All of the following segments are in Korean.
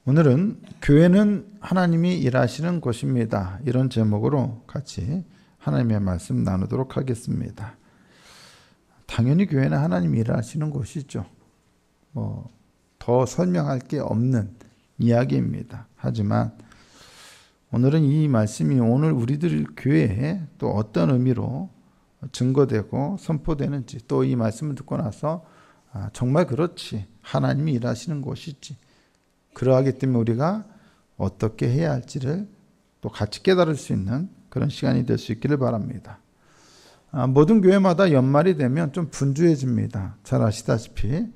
오늘은 교회는 하나님이 일하시는 곳입니다. 이런 제목으로 같이 하나님의 말씀 나누도록 하겠습니다. 당연히 교회는 하나님이 일하시는 곳이죠. 더 설명할 게 없는 이야기입니다. 하지만 오늘은 이 말씀이 오늘 우리들 교회에 또 어떤 의미로 증거되고 선포되는지, 또 이 말씀을 듣고 나서 정말 그렇지, 하나님이 일하시는 곳이지, 그러하기 때문에 우리가 어떻게 해야 할지를 또 같이 깨달을 수 있는 그런 시간이 될 수 있기를 바랍니다. 모든 교회마다 연말이 되면 좀 분주해집니다. 잘 아시다시피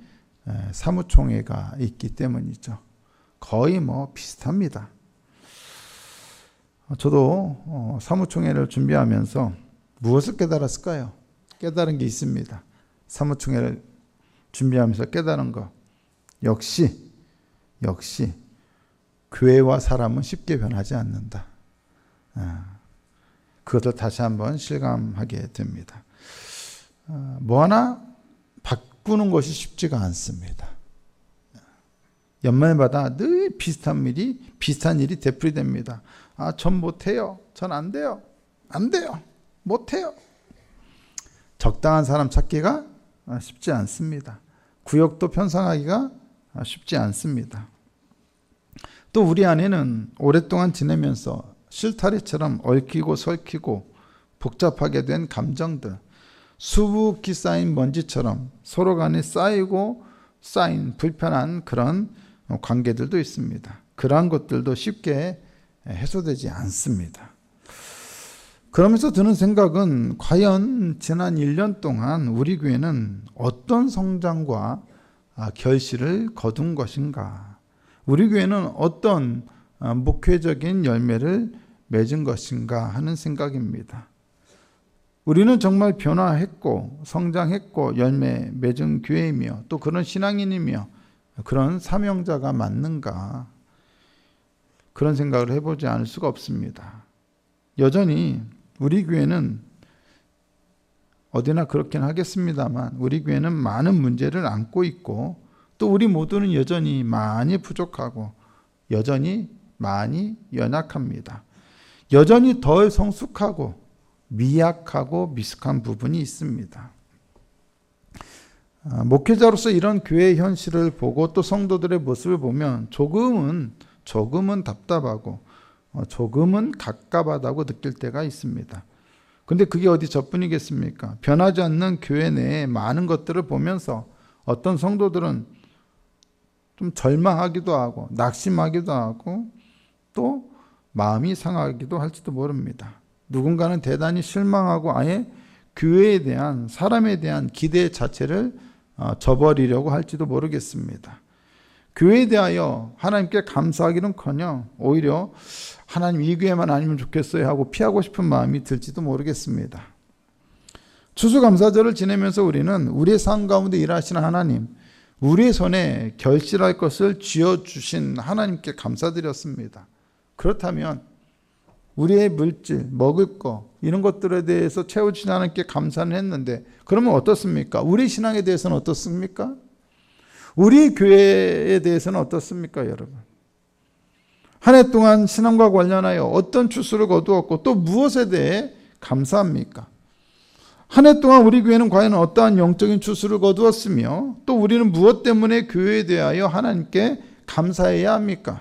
사무총회가 있기 때문이죠. 거의 비슷합니다. 저도 사무총회를 준비하면서 무엇을 깨달았을까요? 깨달은 게 있습니다. 사무총회를 준비하면서 깨달은 거, 역시 교회와 사람은 쉽게 변하지 않는다. 그것을 다시 한번 실감하게 됩니다. 뭐 하나 바꾸는 것이 쉽지가 않습니다. 연말마다 늘 비슷한 일이 되풀이됩니다. 전 못해요. 전 안 돼요. 못해요. 적당한 사람 찾기가 쉽지 않습니다. 구역도 편성하기가 쉽지 않습니다. 또 우리 안에는 오랫동안 지내면서 실타래처럼 얽히고 설키고 복잡하게 된 감정들, 수북히 쌓인 먼지처럼 서로 간에 쌓인 불편한 그런 관계들도 있습니다. 그러한 것들도 쉽게 해소되지 않습니다. 그러면서 드는 생각은, 과연 지난 1년 동안 우리 교회는 어떤 성장과 결실을 거둔 것인가? 우리 교회는 어떤 목회적인 열매를 맺은 것인가 하는 생각입니다. 우리는 정말 변화했고 성장했고 열매 맺은 교회이며 또 그런 신앙인이며 그런 사명자가 맞는가? 그런 생각을 해보지 않을 수가 없습니다. 여전히 우리 교회는 어디나 그렇긴 하겠습니다만 우리 교회는 많은 문제를 안고 있고, 또 우리 모두는 여전히 많이 부족하고 여전히 많이 연약합니다. 여전히 덜 성숙하고 미약하고 미숙한 부분이 있습니다. 목회자로서 이런 교회의 현실을 보고 또 성도들의 모습을 보면 조금은 답답하고 조금은 갑갑하다고 느낄 때가 있습니다. 근데 그게 어디 저뿐이겠습니까? 변하지 않는 교회 내에 많은 것들을 보면서 어떤 성도들은 좀 절망하기도 하고 낙심하기도 하고 또 마음이 상하기도 할지도 모릅니다. 누군가는 대단히 실망하고 아예 교회에 대한, 사람에 대한 기대 자체를 저버리려고 할지도 모르겠습니다. 교회에 대하여 하나님께 감사하기는커녕 오히려 하나님 이 교회만 아니면 좋겠어요 하고 피하고 싶은 마음이 들지도 모르겠습니다. 추수감사절을 지내면서 우리는 우리의 삶 가운데 일하시는 하나님, 우리의 손에 결실할 것을 쥐어주신 하나님께 감사드렸습니다. 그렇다면 우리의 물질, 먹을 거 이런 것들에 대해서 채워주신 하나님께 감사는 했는데, 그러면 어떻습니까? 우리 신앙에 대해서는 어떻습니까? 우리 교회에 대해서는 어떻습니까, 여러분? 한 해 동안 신앙과 관련하여 어떤 추수를 거두었고 또 무엇에 대해 감사합니까? 한 해 동안 우리 교회는 과연 어떠한 영적인 추수를 거두었으며 또 우리는 무엇 때문에 교회에 대하여 하나님께 감사해야 합니까?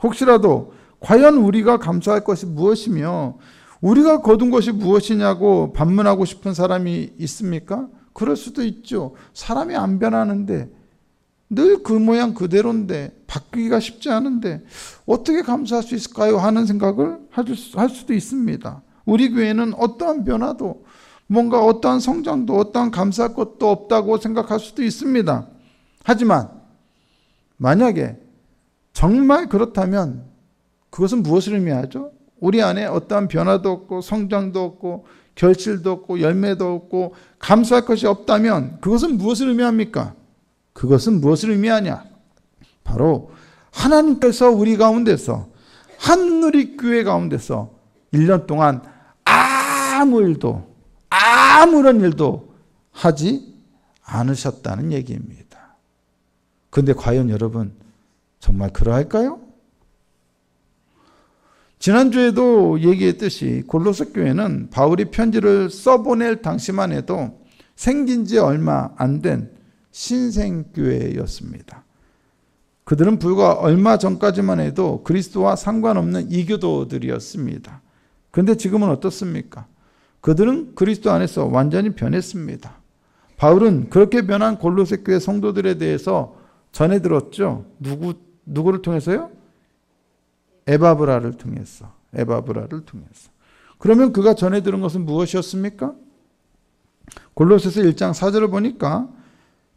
혹시라도 과연 우리가 감사할 것이 무엇이며 우리가 거둔 것이 무엇이냐고 반문하고 싶은 사람이 있습니까? 그럴 수도 있죠. 사람이 안 변하는데, 늘 그 모양 그대로인데, 바뀌기가 쉽지 않은데 어떻게 감사할 수 있을까요? 하는 생각을 할 수도 있습니다. 우리 교회는 어떠한 변화도, 뭔가 어떠한 성장도, 어떠한 감사할 것도 없다고 생각할 수도 있습니다. 하지만 만약에 정말 그렇다면 그것은 무엇을 의미하죠? 우리 안에 어떠한 변화도 없고 성장도 없고 결실도 없고 열매도 없고 감사할 것이 없다면 그것은 무엇을 의미합니까? 그것은 무엇을 의미하냐? 바로 하나님께서 우리 가운데서, 한누리교회 가운데서 1년 동안 아무런 일도 하지 않으셨다는 얘기입니다. 그런데 과연 여러분, 정말 그러할까요? 지난주에도 얘기했듯이 골로새 교회는 바울이 편지를 써보낼 당시만 해도 생긴 지 얼마 안 된 신생교회였습니다. 그들은 불과 얼마 전까지만 해도 그리스도와 상관없는 이교도들이었습니다. 그런데 지금은 어떻습니까? 그들은 그리스도 안에서 완전히 변했습니다. 바울은 그렇게 변한 골로새 교회 성도들에 대해서 전해 들었죠. 누구를 통해서요? 에바브라를 통해서. 그러면 그가 전해 들은 것은 무엇이었습니까? 골로새서 1장 4절을 보니까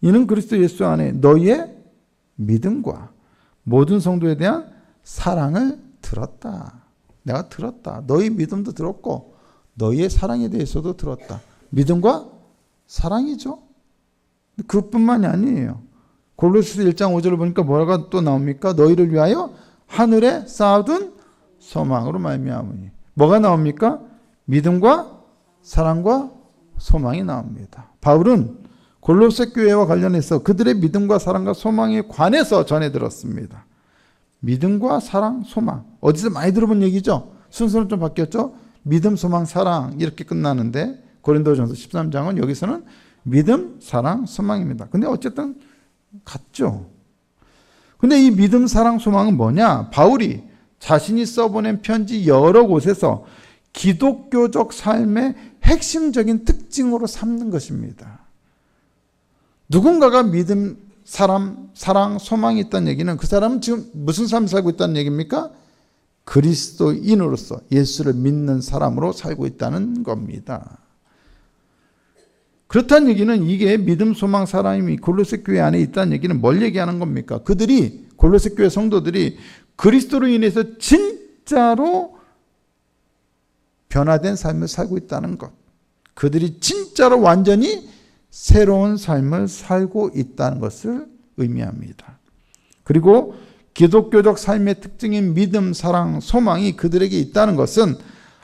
이는 그리스도 예수 안에 너희의 믿음과 모든 성도에 대한 사랑을 들었다. 내가 들었다. 너희 믿음도 들었고 너희의 사랑에 대해서도 들었다. 믿음과 사랑이죠. 그것뿐만이 아니에요. 골로새서 1장 5절을 보니까 뭐가 또 나옵니까? 너희를 위하여 하늘에 쌓아둔 소망으로 말미암으니. 뭐가 나옵니까? 믿음과 사랑과 소망이 나옵니다. 바울은 골로새 교회와 관련해서 그들의 믿음과 사랑과 소망에 관해서 전해 들었습니다. 믿음과 사랑, 소망. 어디서 많이 들어본 얘기죠? 순서는 좀 바뀌었죠? 믿음, 소망, 사랑 이렇게 끝나는데 고린도전서 13장은 여기서는 믿음, 사랑, 소망입니다. 근데 어쨌든 같죠. 근데 이 믿음, 사랑, 소망은 뭐냐? 바울이 자신이 써보낸 편지 여러 곳에서 기독교적 삶의 핵심적인 특징으로 삼는 것입니다. 누군가가 믿음, 사랑, 소망이 있다는 얘기는 그 사람은 지금 무슨 삶을 살고 있다는 얘기입니까? 그리스도인으로서 예수를 믿는 사람으로 살고 있다는 겁니다. 그렇다는 얘기는 이게 믿음, 소망, 사랑이 골로새 교회 안에 있다는 얘기는 뭘 얘기하는 겁니까? 그들이 골로새 교회 성도들이 그리스도로 인해서 진짜로 변화된 삶을 살고 있다는 것. 그들이 진짜로 완전히 새로운 삶을 살고 있다는 것을 의미합니다. 그리고 기독교적 삶의 특징인 믿음, 사랑, 소망이 그들에게 있다는 것은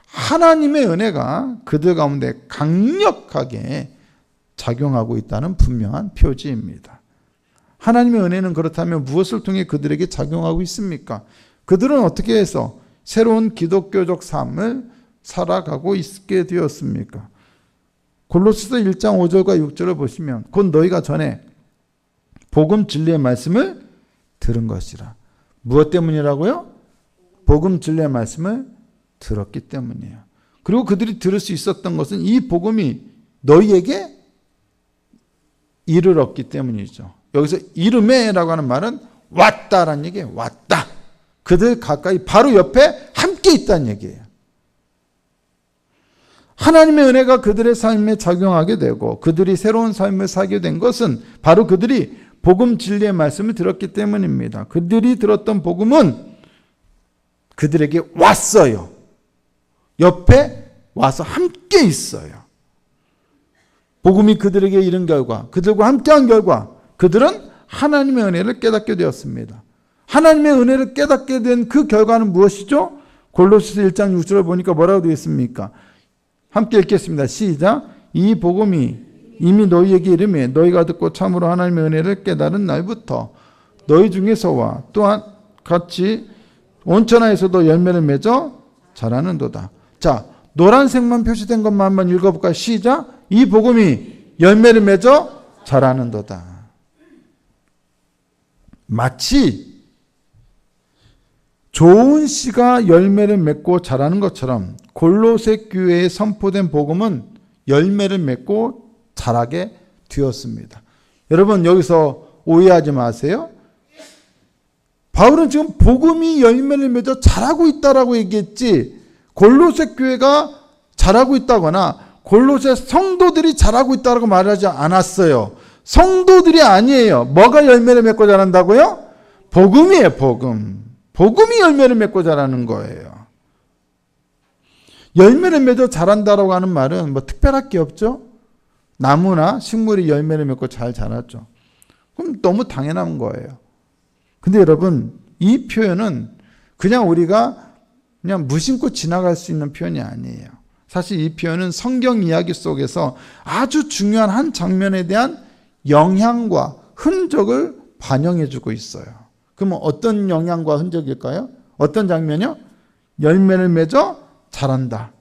하나님의 은혜가 그들 가운데 강력하게 작용하고 있다는 분명한 표지입니다. 하나님의 은혜는 그렇다면 무엇을 통해 그들에게 작용하고 있습니까? 그들은 어떻게 해서 새로운 기독교적 삶을 살아가고 있게 되었습니까? 골로새서 1장 5절과 6절을 보시면 곧 너희가 전에 복음 진리의 말씀을 들은 것이라. 무엇 때문이라고요? 복음 진리의 말씀을 들었기 때문이에요. 그리고 그들이 들을 수 있었던 것은 이 복음이 너희에게 이르렀기 때문이죠. 여기서 이름에라고 하는 말은 왔다라는 얘기예요. 왔다. 그들 가까이 바로 옆에 함께 있다는 얘기예요. 하나님의 은혜가 그들의 삶에 작용하게 되고 그들이 새로운 삶을 살게 된 것은 바로 그들이 복음 진리의 말씀을 들었기 때문입니다. 그들이 들었던 복음은 그들에게 왔어요. 옆에 와서 함께 있어요. 복음이 그들에게 이른 결과, 그들과 함께한 결과 그들은 하나님의 은혜를 깨닫게 되었습니다. 하나님의 은혜를 깨닫게 된 그 결과는 무엇이죠? 골로새서 1장 6절을 보니까 뭐라고 되어 있습니까? 함께 읽겠습니다. 시작. 이 복음이 이미 너희에게 이르매 너희가 듣고 참으로 하나님의 은혜를 깨달은 날부터 너희 중에서와 또한 같이 온천하에서도 열매를 맺어 자라는도다. 자, 노란색만 표시된 것만 한번 읽어볼까요? 시작. 이 복음이 열매를 맺어 자라는도다. 마치 좋은 씨가 열매를 맺고 자라는 것처럼 골로새 교회에 선포된 복음은 열매를 맺고 자라게 되었습니다. 여러분 여기서 오해하지 마세요. 바울은 지금 복음이 열매를 맺어 자라고 있다라고 얘기했지 골로새 교회가 자라고 있다거나 골로새 성도들이 자라고 있다고 말하지 않았어요. 성도들이 아니에요. 뭐가 열매를 맺고 자란다고요? 복음이에요. 복음. 복음이 열매를 맺고 자라는 거예요. 열매를 맺어 자란다라고 하는 말은 뭐 특별할 게 없죠. 나무나 식물이 열매를 맺고 잘 자랐죠. 그럼 너무 당연한 거예요. 근데 여러분 이 표현은 그냥 우리가 그냥 무심코 지나갈 수 있는 표현이 아니에요. 사실 이 표현은 성경 이야기 속에서 아주 중요한 한 장면에 대한 영향과 흔적을 반영해 주고 있어요. 그러면 어떤 영향과 흔적일까요? 어떤 장면이요? 열매를 맺어 자란다.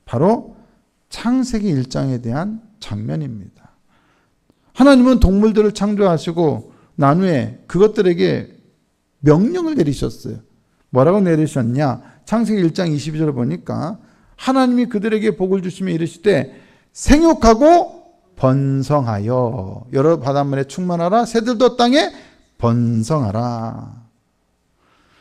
바로 창세기 1장에 대한 장면입니다. 하나님은 동물들을 창조하시고 난 후에 그것들에게 명령을 내리셨어요. 뭐라고 내리셨냐? 창세기 1장 22절을 보니까 하나님이 그들에게 복을 주시며 이르시되 생육하고 번성하여 여러 바닷물에 충만하라. 새들도 땅에 번성하라.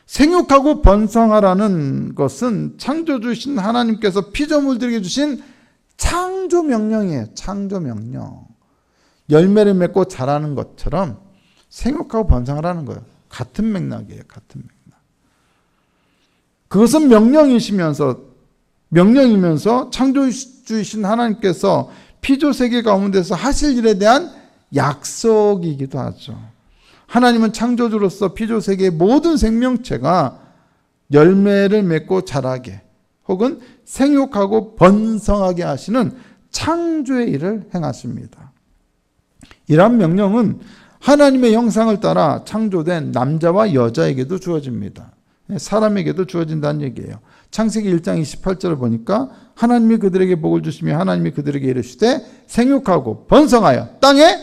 생육하고 번성하라는 것은 창조주신 하나님께서 피조물들에게 주신 창조 명령이에요. 창조 명령. 열매를 맺고 자라는 것처럼 생육하고 번성하라는 거예요. 같은 맥락이에요. 같은 맥락. 그것은 명령이면서 창조주이신 하나님께서 피조세계 가운데서 하실 일에 대한 약속이기도 하죠. 하나님은 창조주로서 피조세계의 모든 생명체가 열매를 맺고 자라게 혹은 생육하고 번성하게 하시는 창조의 일을 행하십니다. 이러한 명령은 하나님의 형상을 따라 창조된 남자와 여자에게도 주어집니다. 사람에게도 주어진다는 얘기예요. 창세기 1장 28절을 보니까 하나님이 그들에게 복을 주시며 하나님이 그들에게 이르시되 생육하고 번성하여 땅에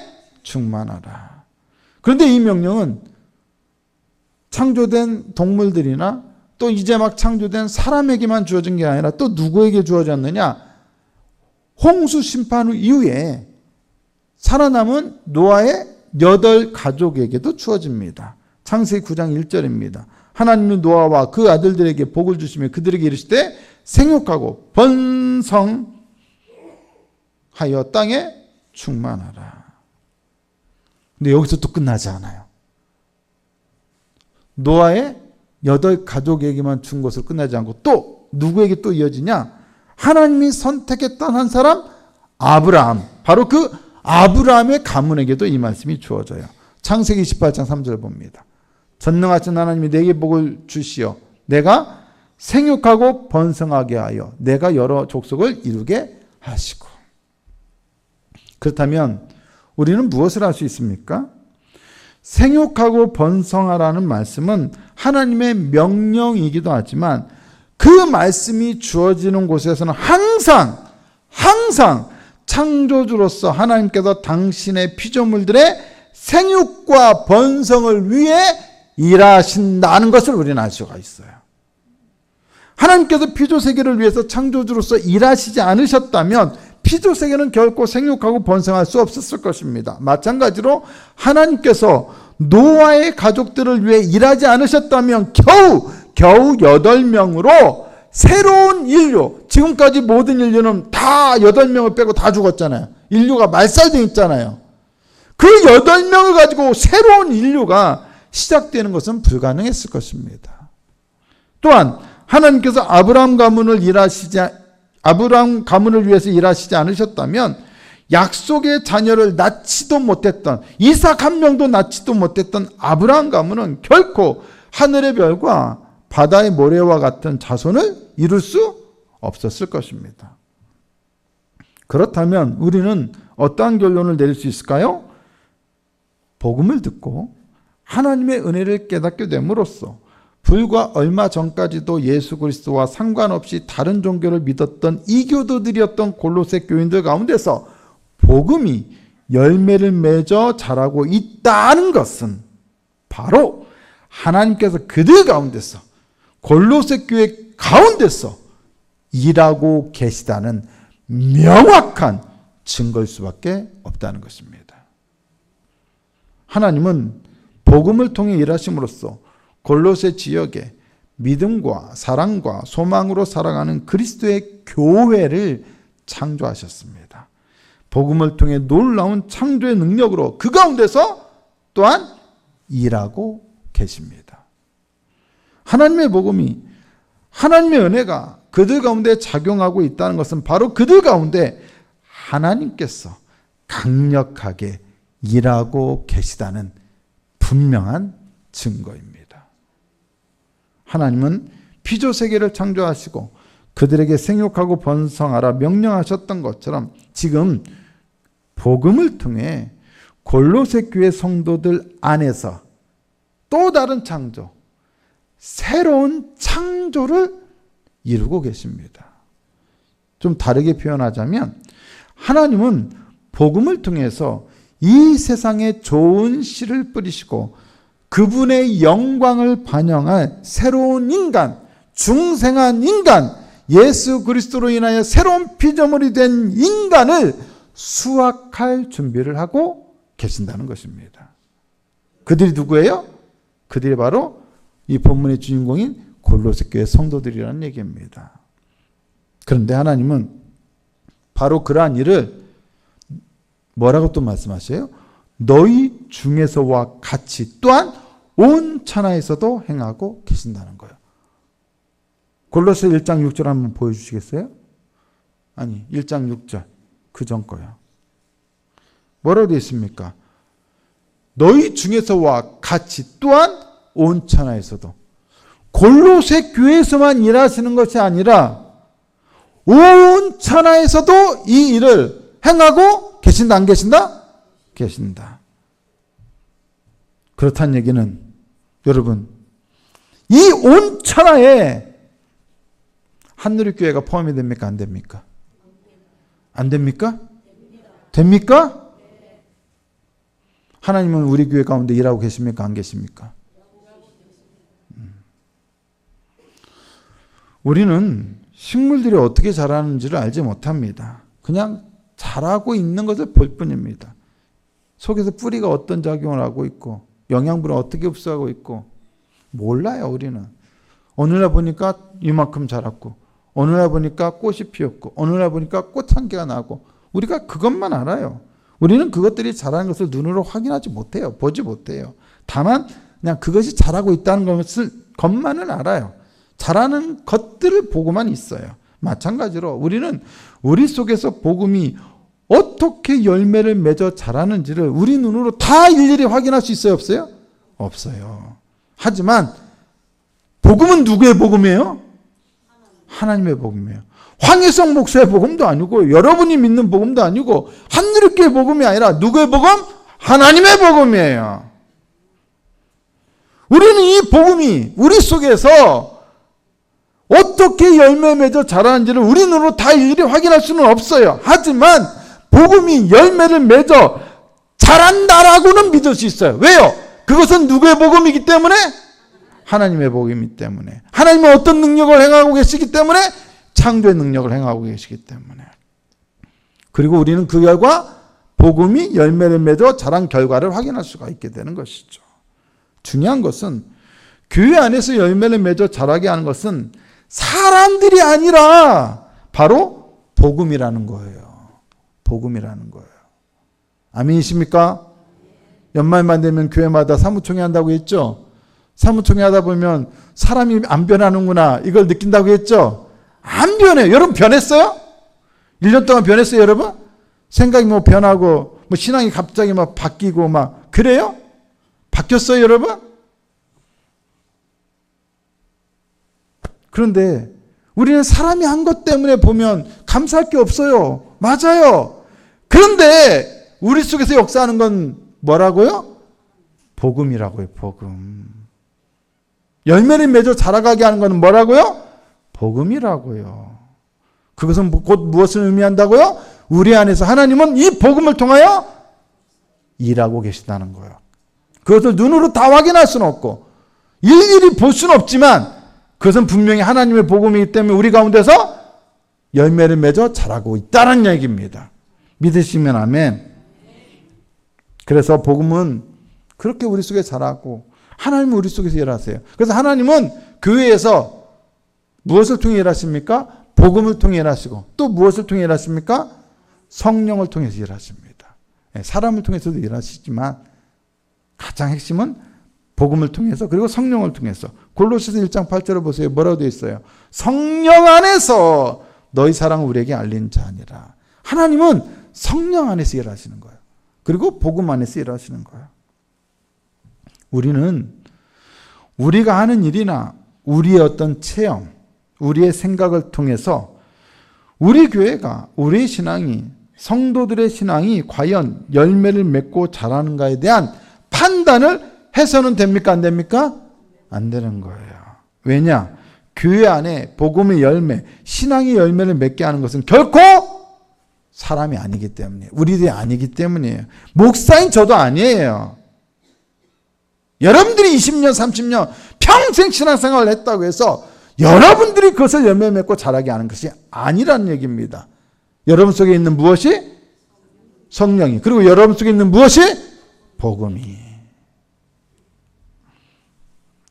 충만하라. 그런데 이 명령은 창조된 동물들이나 또 이제 막 창조된 사람에게만 주어진 게 아니라 또 누구에게 주어졌느냐? 홍수 심판 이후에 살아남은 노아의 8가족에게도 주어집니다. 창세기 9장 1절입니다. 하나님이 노아와 그 아들들에게 복을 주시며 그들에게 이르시되 생육하고 번성하여 땅에 충만하라. 근데 여기서 또 끝나지 않아요. 노아의 8가족에게만 준 것으로 끝나지 않고 또 누구에게 또 이어지냐? 하나님이 선택했던 한 사람 아브라함, 바로 그 아브라함의 가문에게도 이 말씀이 주어져요. 창세기 28장 3절 봅니다. 전능하신 하나님이 내게 복을 주시어 내가 생육하고 번성하게 하여 내가 여러 족속을 이루게 하시고. 그렇다면 우리는 무엇을 할 수 있습니까? 생육하고 번성하라는 말씀은 하나님의 명령이기도 하지만 그 말씀이 주어지는 곳에서는 항상 창조주로서 하나님께서 당신의 피조물들의 생육과 번성을 위해 일하신다는 것을 우리는 알 수가 있어요. 하나님께서 피조세계를 위해서 창조주로서 일하시지 않으셨다면 피조세계는 결코 생육하고 번성할 수 없었을 것입니다. 마찬가지로 하나님께서 노아의 가족들을 위해 일하지 않으셨다면 겨우 8명으로 새로운 인류, 지금까지 모든 인류는 다 8명을 빼고 다 죽었잖아요. 인류가 말살되어 있잖아요. 그 8명을 가지고 새로운 인류가 시작되는 것은 불가능했을 것입니다. 또한 하나님께서 아브라함 가문을 위해서 일하시지 않으셨다면 약속의 자녀를 낳지도 못했던, 이삭 한 명도 낳지도 못했던 아브라함 가문은 결코 하늘의 별과 바다의 모래와 같은 자손을 이룰 수 없었을 것입니다. 그렇다면 우리는 어떠한 결론을 내릴 수 있을까요? 복음을 듣고 하나님의 은혜를 깨닫게 됨으로써 불과 얼마 전까지도 예수 그리스도와 상관없이 다른 종교를 믿었던 이교도들이었던 골로새 교인들 가운데서 복음이 열매를 맺어 자라고 있다는 것은 바로 하나님께서 그들 가운데서 골로새 교회 가운데서 일하고 계시다는 명확한 증거일 수밖에 없다는 것입니다. 하나님은 복음을 통해 일하심으로써 골로새 지역에 믿음과 사랑과 소망으로 살아가는 그리스도의 교회를 창조하셨습니다. 복음을 통해 놀라운 창조의 능력으로 그 가운데서 또한 일하고 계십니다. 하나님의 복음이, 하나님의 은혜가 그들 가운데 작용하고 있다는 것은 바로 그들 가운데 하나님께서 강력하게 일하고 계시다는 분명한 증거입니다. 하나님은 피조세계를 창조하시고 그들에게 생육하고 번성하라 명령하셨던 것처럼 지금 복음을 통해 골로새 교회 성도들 안에서 또 다른 창조, 새로운 창조를 이루고 계십니다. 좀 다르게 표현하자면 하나님은 복음을 통해서 이 세상에 좋은 씨를 뿌리시고 그분의 영광을 반영할 새로운 인간, 중생한 인간, 예수 그리스도로 인하여 새로운 피조물이 된 인간을 수확할 준비를 하고 계신다는 것입니다. 그들이 누구예요? 그들이 바로 이 본문의 주인공인 골로새 교회 성도들이라는 얘기입니다. 그런데 하나님은 바로 그러한 일을 뭐라고 또 말씀하셔요? 너희 중에서와 같이 또한 온 천하에서도 행하고 계신다는 거예요. 골로새 1장 6절 한번 보여주시겠어요? 아니 1장 6절 그 전 거요. 뭐라고 되어 있습니까? 너희 중에서와 같이 또한 온 천하에서도. 골로새 교회에서만 일하시는 것이 아니라 온 천하에서도 이 일을 행하고 계신다 안 계신다? 계신다. 그렇다는 얘기는 여러분 이 온 천하에 한누리교회가 포함이 됩니까? 안 됩니까? 안 됩니까? 됩니까? 하나님은 우리 교회 가운데 일하고 계십니까? 안 계십니까? 우리는 식물들이 어떻게 자라는지를 알지 못합니다. 그냥 자라고 있는 것을 볼 뿐입니다. 속에서 뿌리가 어떤 작용을 하고 있고 영양분을 어떻게 흡수하고 있고 몰라요. 우리는. 어느 날 보니까 이만큼 자랐고 어느 날 보니까 꽃이 피었고 어느 날 보니까 꽃향기가 나고 우리가 그것만 알아요. 우리는 그것들이 자라는 것을 눈으로 확인하지 못해요. 보지 못해요. 다만 그냥 그것이 자라고 있다는 것만은 알아요. 자라는 것들을 보고만 있어요. 마찬가지로 우리는 우리 속에서 복음이 어떻게 열매를 맺어 자라는지를 우리 눈으로 다 일일이 확인할 수 있어요? 없어요? 없어요. 하지만 복음은 누구의 복음이에요? 하나님의 복음이에요. 황혜성 목사의 복음도 아니고 여러분이 믿는 복음도 아니고 한누리교회 복음이 아니라 누구의 복음? 하나님의 복음이에요. 우리는 이 복음이 우리 속에서 어떻게 열매 맺어 자라는지를 우리 눈으로 다 일일이 확인할 수는 없어요. 하지만 복음이 열매를 맺어 자란다라고는 믿을 수 있어요. 왜요? 그것은 누구의 복음이기 때문에? 하나님의 복음이기 때문에. 하나님은 어떤 능력을 행하고 계시기 때문에? 창조의 능력을 행하고 계시기 때문에. 그리고 우리는 그 결과 복음이 열매를 맺어 자란 결과를 확인할 수가 있게 되는 것이죠. 중요한 것은 교회 안에서 열매를 맺어 자라게 하는 것은 사람들이 아니라 바로 복음이라는 거예요. 복음이라는 거예요. 아멘이십니까? 연말만 되면 교회마다 사무총회 한다고 했죠? 사무총회 하다 보면 사람이 안 변하는구나 이걸 느낀다고 했죠? 안 변해요. 여러분 변했어요? 1년 동안 변했어요 여러분? 생각이 뭐 변하고 뭐 신앙이 갑자기 막 바뀌고 막 그래요? 바뀌었어요 여러분? 그런데 우리는 사람이 한 것 때문에 보면 감사할 게 없어요. 맞아요. 그런데 우리 속에서 역사하는 건 뭐라고요? 복음이라고요. 복음. 열매를 맺어 자라가게 하는 건 뭐라고요? 복음이라고요. 그것은 곧 무엇을 의미한다고요? 우리 안에서 하나님은 이 복음을 통하여 일하고 계시다는 거예요. 그것을 눈으로 다 확인할 수는 없고 일일이 볼 수는 없지만 그것은 분명히 하나님의 복음이기 때문에 우리 가운데서 열매를 맺어 자라고 있다는 얘기입니다. 믿으시면 아멘. 그래서 복음은 그렇게 우리 속에 자라고 하나님은 우리 속에서 일하세요. 그래서 하나님은 교회에서 무엇을 통해 일하십니까? 복음을 통해 일하시고 또 무엇을 통해 일하십니까? 성령을 통해서 일하십니다. 사람을 통해서도 일하시지만 가장 핵심은 복음을 통해서 그리고 성령을 통해서. 골로새서 1장 8절을 보세요. 뭐라고 되어 있어요? 성령 안에서 너희 사랑을 우리에게 알린 자니라. 하나님은 성령 안에서 일하시는 거예요. 그리고 복음 안에서 일하시는 거예요. 우리는 우리가 하는 일이나 우리의 어떤 체험, 우리의 생각을 통해서 우리 교회가, 우리의 신앙이, 성도들의 신앙이 과연 열매를 맺고 자라는가에 대한 판단을 해서는 됩니까? 안 됩니까? 안 되는 거예요. 왜냐? 교회 안에 복음의 열매, 신앙의 열매를 맺게 하는 것은 결코 사람이 아니기 때문이에요. 우리들이 아니기 때문이에요. 목사인 저도 아니에요. 여러분들이 20년, 30년 평생 신앙생활을 했다고 해서 여러분들이 그것을 열매 맺고 자라게 하는 것이 아니라는 얘기입니다. 여러분 속에 있는 무엇이? 성령이. 그리고 여러분 속에 있는 무엇이? 복음이.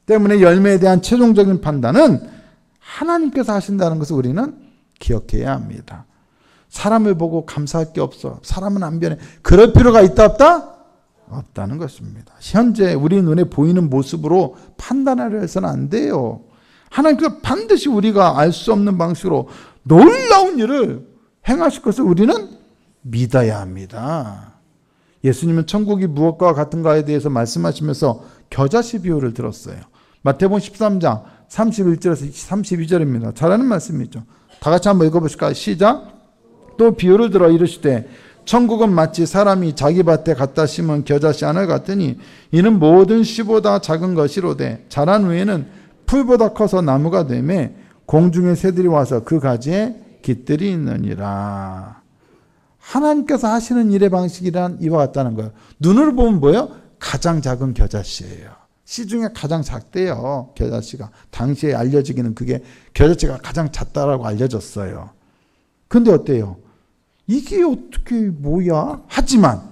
때문에 열매에 대한 최종적인 판단은 하나님께서 하신다는 것을 우리는 기억해야 합니다. 사람을 보고 감사할 게 없어. 사람은 안 변해. 그럴 필요가 있다 없다? 없다는 것입니다. 현재 우리 눈에 보이는 모습으로 판단하려 해서는 안 돼요. 하나님께서 반드시 우리가 알 수 없는 방식으로 놀라운 일을 행하실 것을 우리는 믿어야 합니다. 예수님은 천국이 무엇과 같은가에 대해서 말씀하시면서 겨자씨 비유를 들었어요. 마태복음 13장 31절에서 32절입니다. 잘하는 말씀이죠. 다 같이 한번 읽어보실까요? 시작. 또 비유를 들어 이르시되 천국은 마치 사람이 자기 밭에 갖다 심은 겨자씨 하나 같으니 이는 모든 씨보다 작은 것이로되 자란 후에는 풀보다 커서 나무가 되매 공중의 새들이 와서 그 가지에 깃들이 있느니라. 하나님께서 하시는 일의 방식이란 이와 같다는 거예요. 눈으로 보면 뭐예요? 가장 작은 겨자씨예요. 씨 중에 가장 작대요. 겨자씨가. 당시에 알려지기는 그게 겨자씨가 가장 작다라고 알려졌어요. 근데 어때요? 이게 어떻게 뭐야? 하지만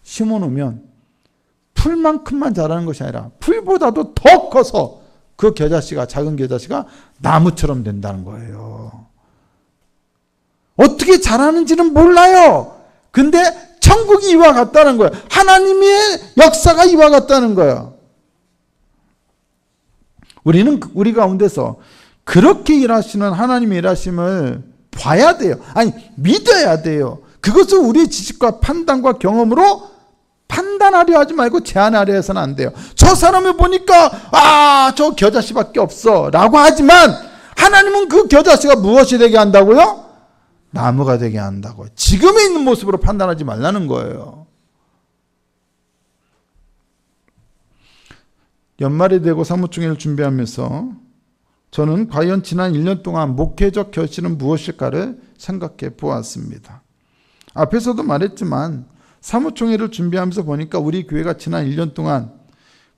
심어놓으면 풀만큼만 자라는 것이 아니라 풀보다도 더 커서 그 겨자씨가, 작은 겨자씨가 나무처럼 된다는 거예요. 어떻게 자라는지는 몰라요. 근데 천국이 이와 같다는 거예요. 하나님의 역사가 이와 같다는 거예요. 우리는 우리 가운데서 그렇게 일하시는 하나님의 일하심을 봐야 돼요. 아니, 믿어야 돼요. 그것을 우리의 지식과 판단과 경험으로 판단하려 하지 말고 제한하려 해서는 안 돼요. 저 사람을 보니까 저 겨자씨밖에 없어 라고 하지만 하나님은 그 겨자씨가 무엇이 되게 한다고요? 나무가 되게 한다고. 지금에 있는 모습으로 판단하지 말라는 거예요. 연말이 되고 사무총회를 준비하면서 저는 과연 지난 1년 동안 목회적 결실은 무엇일까를 생각해 보았습니다. 앞에서도 말했지만 사무총회를 준비하면서 보니까 우리 교회가 지난 1년 동안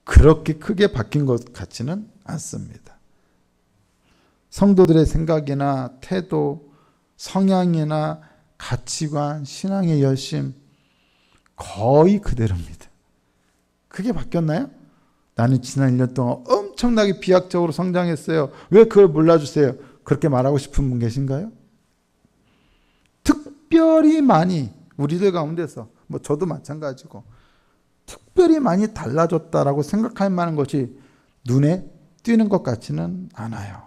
그렇게 크게 바뀐 것 같지는 않습니다. 성도들의 생각이나 태도, 성향이나 가치관, 신앙의 열심 거의 그대로입니다. 크게 바뀌었나요? 나는 지난 1년 동안 엄청나게 비약적으로 성장했어요. 왜 그걸 몰라주세요? 그렇게 말하고 싶은 분 계신가요? 특별히 많이 우리들 가운데서 저도 마찬가지고 특별히 많이 달라졌다라고 생각할 만한 것이 눈에 띄는 것 같지는 않아요.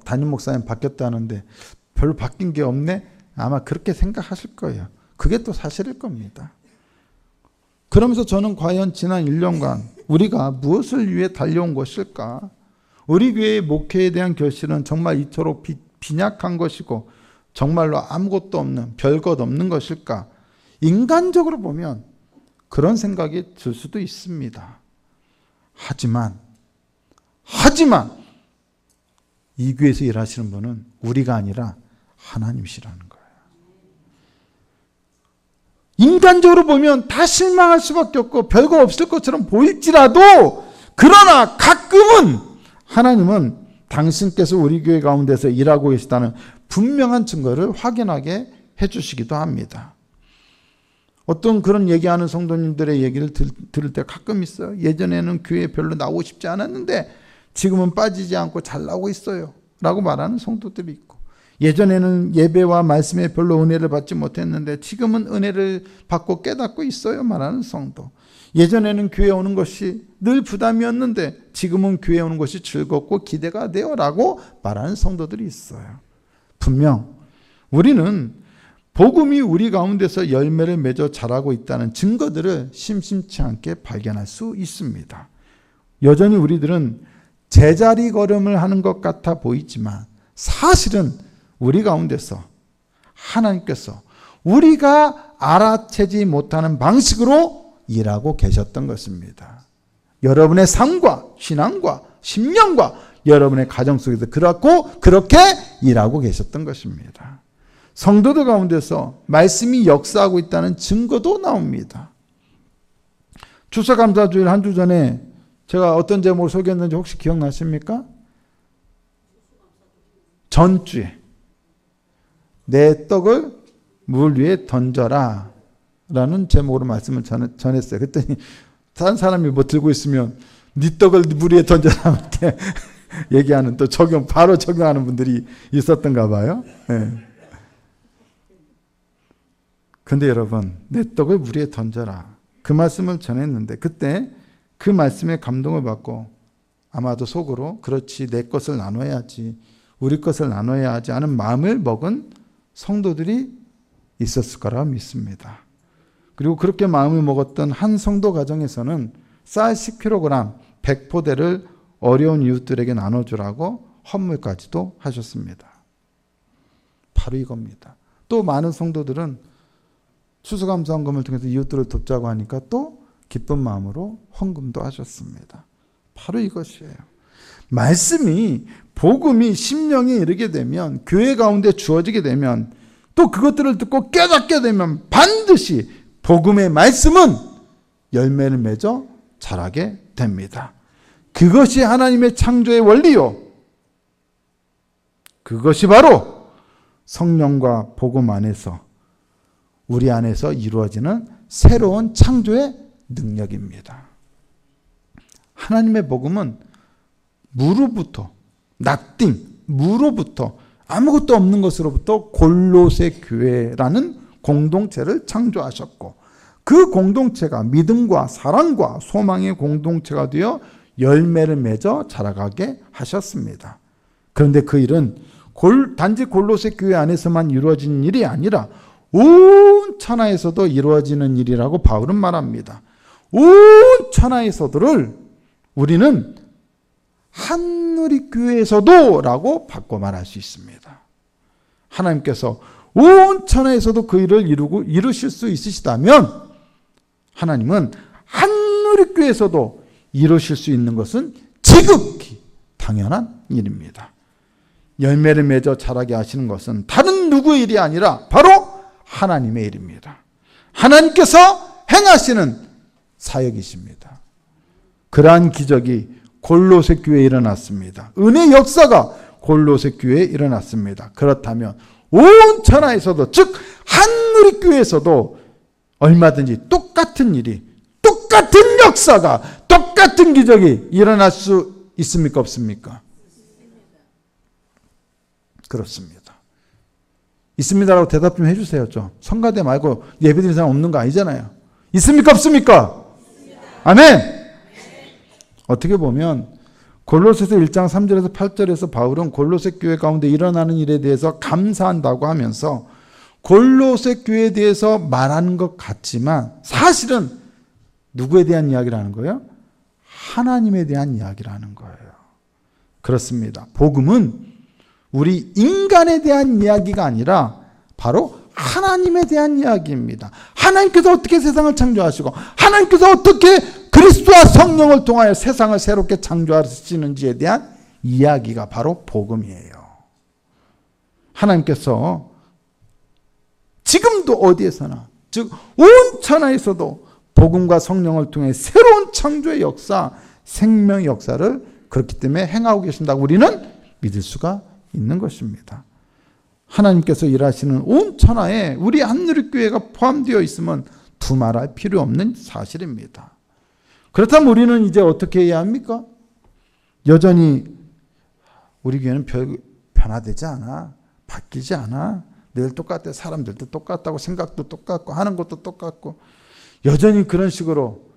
담임 목사님 바뀌었다는데 별로 바뀐 게 없네? 아마 그렇게 생각하실 거예요. 그게 또 사실일 겁니다. 그러면서 저는 과연 지난 1년간 우리가 무엇을 위해 달려온 것일까? 우리 교회의 목회에 대한 결실은 정말 이토록 빈약한 것이고 정말로 아무것도 없는, 별것 없는 것일까? 인간적으로 보면 그런 생각이 들 수도 있습니다. 하지만 이 교회에서 일하시는 분은 우리가 아니라 하나님이시라는 거예요. 인간적으로 보면 다 실망할 수밖에 없고 별거 없을 것처럼 보일지라도 그러나 가끔은 하나님은 당신께서 우리 교회 가운데서 일하고 계시다는 분명한 증거를 확인하게 해주시기도 합니다. 어떤 그런 얘기하는 성도님들의 얘기를 들을 때 가끔 있어요. 예전에는 교회에 별로 나오고 싶지 않았는데 지금은 빠지지 않고 잘 나오고 있어요 라고 말하는 성도들이 있고, 예전에는 예배와 말씀에 별로 은혜를 받지 못했는데 지금은 은혜를 받고 깨닫고 있어요 말하는 성도, 예전에는 교회 오는 것이 늘 부담이었는데 지금은 교회 오는 것이 즐겁고 기대가 돼요 라고 말하는 성도들이 있어요. 분명 우리는 복음이 우리 가운데서 열매를 맺어 자라고 있다는 증거들을 심심치 않게 발견할 수 있습니다. 여전히 우리들은 제자리 걸음을 하는 것 같아 보이지만 사실은 우리 가운데서 하나님께서 우리가 알아채지 못하는 방식으로 일하고 계셨던 것입니다. 여러분의 삶과 신앙과 심령과 여러분의 가정 속에서 그렇게 일하고 계셨던 것입니다. 성도들 가운데서 말씀이 역사하고 있다는 증거도 나옵니다. 추수감사주일 한 주 전에 제가 어떤 제목을 소개했는지 혹시 기억나십니까? 전주에 내 떡을 물 위에 던져라 라는 제목으로 말씀을 전했어요. 그랬더니 다른 사람이 뭐 들고 있으면 네 떡을 물 위에 던져라 이렇게 얘기하는, 또 바로 적용하는 분들이 있었던가 봐요. 그런데 여러분, 내 떡을 물 위에 던져라, 그 말씀을 전했는데 그때 그 말씀에 감동을 받고 아마도 속으로 그렇지, 내 것을 나눠야지, 우리 것을 나눠야 하지 하는 마음을 먹은 성도들이 있었을 거라 믿습니다. 그리고 그렇게 마음을 먹었던 한 성도 가정에서는 쌀 10kg 100포대를 어려운 이웃들에게 나눠주라고 헌물까지도 하셨습니다. 바로 이겁니다. 또 많은 성도들은 추수감사헌금을 통해서 이웃들을 돕자고 하니까 또 기쁜 마음으로 헌금도 하셨습니다. 바로 이것이에요. 말씀이, 복음이 심령에 이르게 되면, 교회 가운데 주어지게 되면, 또 그것들을 듣고 깨닫게 되면 반드시 복음의 말씀은 열매를 맺어 자라게 됩니다. 그것이 하나님의 창조의 원리요, 그것이 바로 성령과 복음 안에서, 우리 안에서 이루어지는 새로운 창조의 능력입니다. 하나님의 복음은 무로부터, 무로부터, 아무것도 없는 것으로부터 골로새 교회라는 공동체를 창조하셨고, 그 공동체가 믿음과 사랑과 소망의 공동체가 되어 열매를 맺어 자라가게 하셨습니다. 그런데 그 일은 단지 골로새 교회 안에서만 이루어진 일이 아니라 온 천하에서도 이루어지는 일이라고 바울은 말합니다. 온 천하에서도를 우리는 한누리교회에서도 라고 바꿔 말할 수 있습니다. 하나님께서 온 천하에서도 그 일을 이루실 수 있으시다면 하나님은 한누리교회에서도 이루실 수 있는 것은 지극히 당연한 일입니다. 열매를 맺어 자라게 하시는 것은 다른 누구의 일이 아니라 바로 하나님의 일입니다. 하나님께서 행하시는 사역이십니다. 그러한 기적이 골로새 교회에 일어났습니다. 은혜의 역사가 골로새 교회에 일어났습니다. 그렇다면 온 천하에서도, 즉 한누리교회에서도 얼마든지 똑같은 일이, 똑같은 역사가, 똑같은 기적이 일어날 수 있습니까? 없습니까? 그렇습니다. 있습니다라고 대답 좀 해주세요. 좀 성가대 말고 예배드리는 사람 없는 거 아니잖아요. 있습니까? 없습니까? 아멘. 어떻게 보면 골로새서 1장 3절에서 8절에서 바울은 골로새 교회 가운데 일어나는 일에 대해서 감사한다고 하면서 골로새 교회에 대해서 말하는 것 같지만 사실은 누구에 대한 이야기를 하는 거예요? 하나님에 대한 이야기를 하는 거예요. 그렇습니다. 복음은 우리 인간에 대한 이야기가 아니라 바로 하나님에 대한 이야기입니다. 하나님께서 어떻게 세상을 창조하시고 하나님께서 어떻게 그리스도와 성령을 통하여 세상을 새롭게 창조하시는지에 대한 이야기가 바로 복음이에요. 하나님께서 지금도 어디에서나, 즉 온 천하에서도 복음과 성령을 통해 새로운 창조의 역사, 생명의 역사를 그렇기 때문에 행하고 계신다고 우리는 믿을 수가 있는 것입니다. 하나님께서 일하시는 온 천하에 우리 한누리교회가 포함되어 있으면 두말할 필요 없는 사실입니다. 그렇다면 우리는 이제 어떻게 해야 합니까? 여전히 우리 교회는 별 변화되지 않아, 바뀌지 않아, 늘 똑같아, 사람들도 똑같다고, 생각도 똑같고 하는 것도 똑같고, 여전히 그런 식으로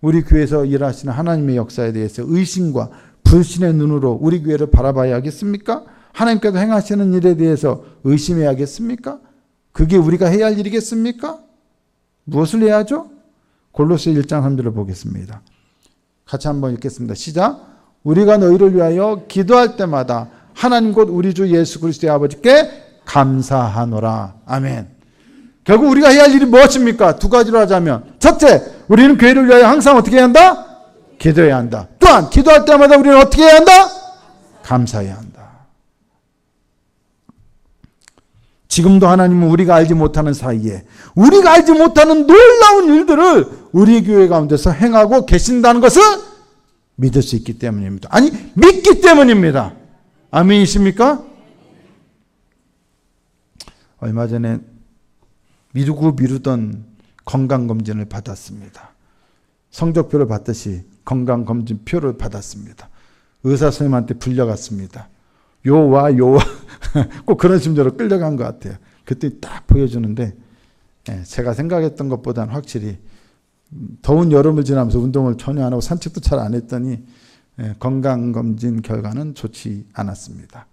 우리 교회에서 일하시는 하나님의 역사에 대해서 의심과 불신의 눈으로 우리 교회를 바라봐야겠습니까? 하나님께서 행하시는 일에 대해서 의심해야겠습니까? 그게 우리가 해야 할 일이겠습니까? 무엇을 해야 하죠? 골로새 1장 3절을 보겠습니다. 같이 한번 읽겠습니다. 시작. 우리가 너희를 위하여 기도할 때마다 하나님 곧 우리 주 예수 그리스도의 아버지께 감사하노라. 아멘. 결국 우리가 해야 할 일이 무엇입니까? 두 가지로 하자면, 첫째, 우리는 교회를 위하여 항상 어떻게 해야 한다? 기도해야 한다. 또한 기도할 때마다 우리는 어떻게 해야 한다? 감사해야 한다. 지금도 하나님은 우리가 알지 못하는 사이에 우리가 알지 못하는 놀라운 일들을 우리 교회 가운데서 행하고 계신다는 것을 믿을 수 있기 때문입니다. 아니, 믿기 때문입니다. 아멘이십니까? 얼마 전에 미루던 건강검진을 받았습니다. 성적표를 받듯이 건강검진표를 받았습니다. 의사 선생님한테 불려갔습니다. 요와 꼭 그런 심정으로 끌려간 것 같아요. 그때 딱 보여주는데 제가 생각했던 것보다는 확실히 더운 여름을 지나면서 운동을 전혀 안 하고 산책도 잘 안 했더니 건강검진 결과는 좋지 않았습니다.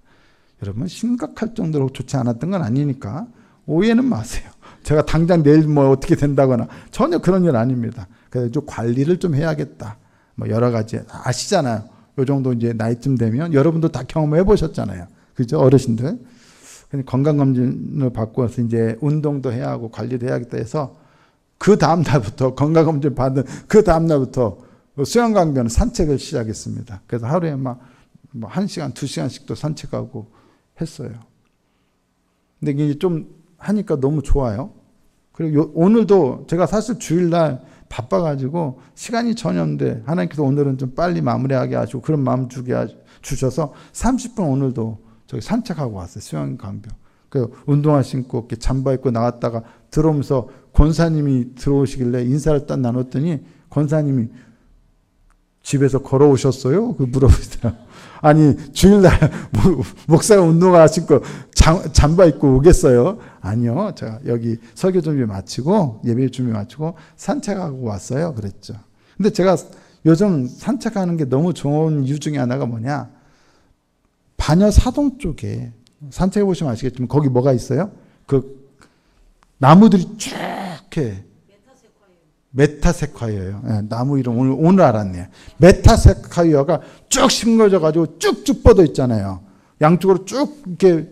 여러분, 심각할 정도로 좋지 않았던 건 아니니까 오해는 마세요. 제가 당장 내일 뭐 어떻게 된다거나 전혀 그런 일 아닙니다. 그래서 좀 관리를 좀 해야겠다. 뭐 여러 가지 아시잖아요. 요 정도 이제 나이쯤 되면 여러분도 다 경험해 보셨잖아요. 그죠? 어르신들. 건강검진을 받고 와서 이제 운동도 해야 하고 관리도 해야겠다 해서 그 다음날부터 건강검진 받은 그 다음날부터 수영강변 산책을 시작했습니다. 그래서 하루에 막 1시간, 2시간씩도 산책하고 했어요. 근데 이게 좀 하니까 너무 좋아요. 그리고 오늘도 제가 사실 주일날 바빠가지고 시간이 전혀 없는데 하나님께서 오늘은 좀 빨리 마무리하게 하시고 그런 마음 주셔서 30분 오늘도 저기 산책하고 왔어요. 수영강변. 그 운동화 신고 이렇게 잠바 입고 나갔다가 들어오면서 권사님이 들어오시길래 인사를 딱 나눴더니 권사님이 집에서 걸어오셨어요? 그 물어보시더라고요. 아니, 주일날 목사가 운동화 신고 잠바 입고 오겠어요? 아니요. 제가 여기 설교 준비 마치고 예배 준비 마치고 산책하고 왔어요. 그랬죠. 근데 제가 요즘 산책하는 게 너무 좋은 이유 중에 하나가 뭐냐? 반야 사동 쪽에 산책해 보시면 아시겠지만 거기 뭐가 있어요? 그 나무들이 쭉 이렇게 메타세콰이어예요. 네, 나무 이름 오늘 알았네요. 메타세콰이어가 쭉 심겨져 가지고 쭉쭉 뻗어 있잖아요. 양쪽으로 쭉 이렇게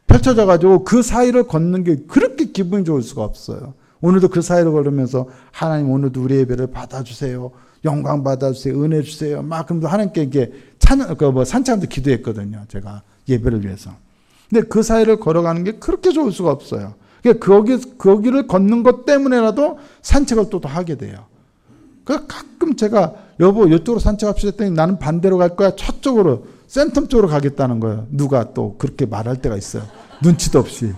펼쳐져 가지고 그 사이를 걷는 게 그렇게 기분이 좋을 수가 없어요. 오늘도 그 사이를 걸으면서 하나님 오늘도 우리 예배를 받아주세요. 영광 받아주세요. 은혜 주세요. 막 그러면서 하나님께 이게 산책하면서 기도했거든요. 제가 예배를 위해서. 근데 그 사이를 걸어가는 게 그렇게 좋을 수가 없어요. 거기를 걷는 것 때문에라도 산책을 또 하게 돼요. 그래서 가끔 제가 여보 이쪽으로 산책합시다 했더니 나는 반대로 갈 거야. 저쪽으로 센텀 쪽으로 가겠다는 거예요. 누가 또 그렇게 말할 때가 있어요. 눈치도 없이.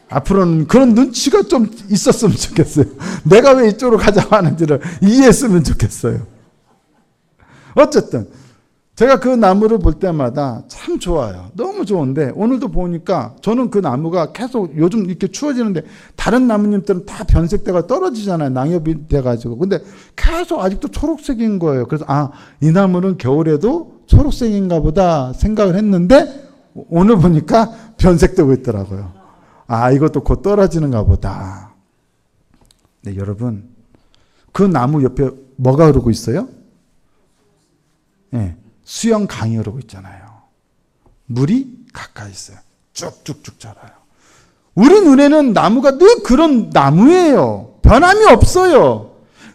앞으로는 그런 눈치가 좀 있었으면 좋겠어요. 내가 왜 이쪽으로 가자고 하는지를 이해했으면 좋겠어요. 어쨌든 제가 그 나무를 볼 때마다 참 좋아요. 너무 좋은데 오늘도 보니까 저는 그 나무가 계속 요즘 이렇게 추워지는데 다른 나무님들은 다 변색대가 떨어지잖아요. 낙엽이 돼가지고. 근데 계속 아직도 초록색인 거예요. 그래서 이 나무는 겨울에도 초록색인가 보다 생각을 했는데 오늘 보니까 변색되고 있더라고요. 이것도 곧 떨어지는가 보다. 네, 여러분. 그 나무 옆에 뭐가 흐르고 있어요? 네. 수영강이 흐르고 있잖아요. 물이 가까이 있어요. 쭉쭉쭉 자라요. 우리 눈에는 나무가 늘 그런 나무예요. 변함이 없어요.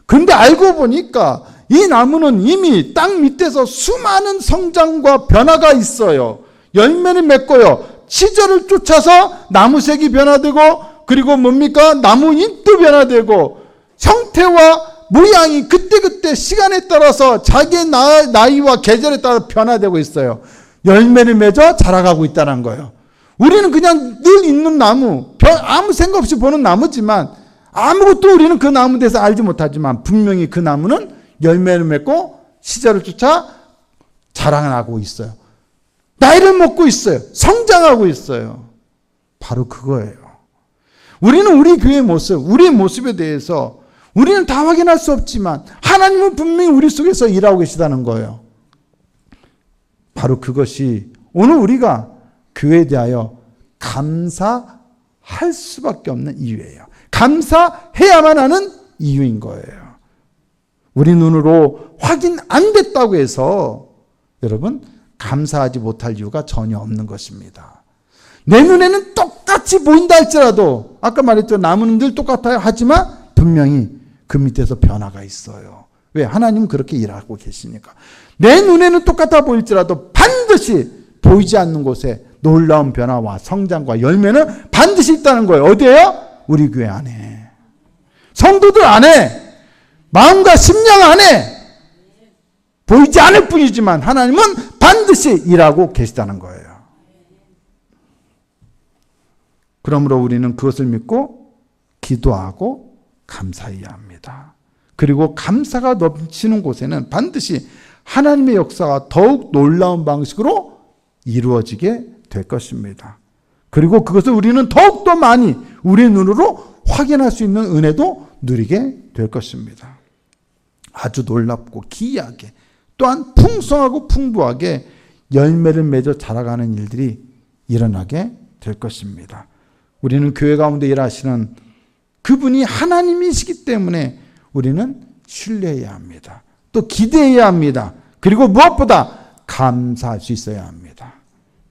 근데 알고 보니까 이 나무는 이미 땅 밑에서 수많은 성장과 변화가 있어요. 열매를 맺고요. 시절을 쫓아서 나무색이 변화되고 그리고 뭡니까? 나무 잎도 변화되고 형태와 모양이 그때그때 시간에 따라서 자기의 나이와 계절에 따라 변화되고 있어요. 열매를 맺어 자라가고 있다는 거예요. 우리는 그냥 늘 있는 나무, 아무 생각 없이 보는 나무지만 아무것도 우리는 그 나무에 대해서 알지 못하지만 분명히 그 나무는 열매를 맺고 시절을 쫓아 자라나고 있어요. 나이를 먹고 있어요. 성장하고 있어요. 바로 그거예요. 우리는 우리 교회의 모습, 우리의 모습에 대해서 우리는 다 확인할 수 없지만 하나님은 분명히 우리 속에서 일하고 계시다는 거예요. 바로 그것이 오늘 우리가 교회에 대하여 감사할 수밖에 없는 이유예요. 감사해야만 하는 이유인 거예요. 우리 눈으로 확인 안 됐다고 해서 여러분 감사하지 못할 이유가 전혀 없는 것입니다. 내 눈에는 똑같이 보인다 할지라도 아까 말했죠. 나무는 늘 똑같아요. 하지만 분명히 그 밑에서 변화가 있어요. 왜? 하나님은 그렇게 일하고 계시니까. 내 눈에는 똑같아 보일지라도 반드시 보이지 않는 곳에 놀라운 변화와 성장과 열매는 반드시 있다는 거예요. 어디에요? 우리 교회 안에. 성도들 안에. 마음과 심령 안에. 보이지 않을 뿐이지만 하나님은 반드시 일하고 계시다는 거예요. 그러므로 우리는 그것을 믿고 기도하고 감사해야 합니다. 그리고 감사가 넘치는 곳에는 반드시 하나님의 역사가 더욱 놀라운 방식으로 이루어지게 될 것입니다. 그리고 그것을 우리는 더욱더 많이 우리의 눈으로 확인할 수 있는 은혜도 누리게 될 것입니다. 아주 놀랍고 기이하게 또한 풍성하고 풍부하게 열매를 맺어 자라가는 일들이 일어나게 될 것입니다. 우리는 교회 가운데 일하시는 그분이 하나님이시기 때문에 우리는 신뢰해야 합니다. 또 기대해야 합니다. 그리고 무엇보다 감사할 수 있어야 합니다.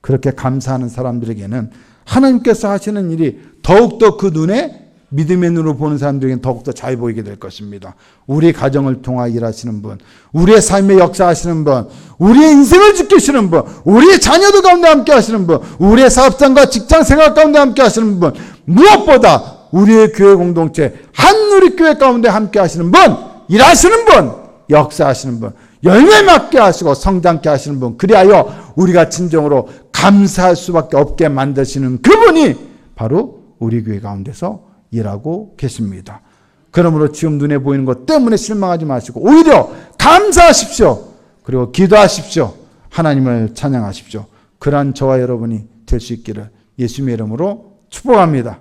그렇게 감사하는 사람들에게는 하나님께서 하시는 일이 더욱더 그 눈에 믿음의 눈으로 보는 사람들에게는 더욱더 잘 보이게 될 것입니다. 우리 가정을 통하여 일하시는 분, 우리의 삶에 역사하시는 분, 우리의 인생을 지키시는 분, 우리의 자녀들 가운데 함께 하시는 분, 우리의 사업장과 직장생활 가운데 함께 하시는 분, 무엇보다 우리의 교회 공동체 한누리교회 가운데 함께 하시는 분, 일하시는 분, 역사하시는 분, 열매 맺게 하시고 성장케 하시는 분, 그리하여 우리가 진정으로 감사할 수밖에 없게 만드시는 그분이 바로 우리 교회 가운데서 일하고 계십니다. 그러므로 지금 눈에 보이는 것 때문에 실망하지 마시고 오히려 감사하십시오. 그리고 기도하십시오. 하나님을 찬양하십시오. 그러한 저와 여러분이 될 수 있기를 예수님의 이름으로 축복합니다.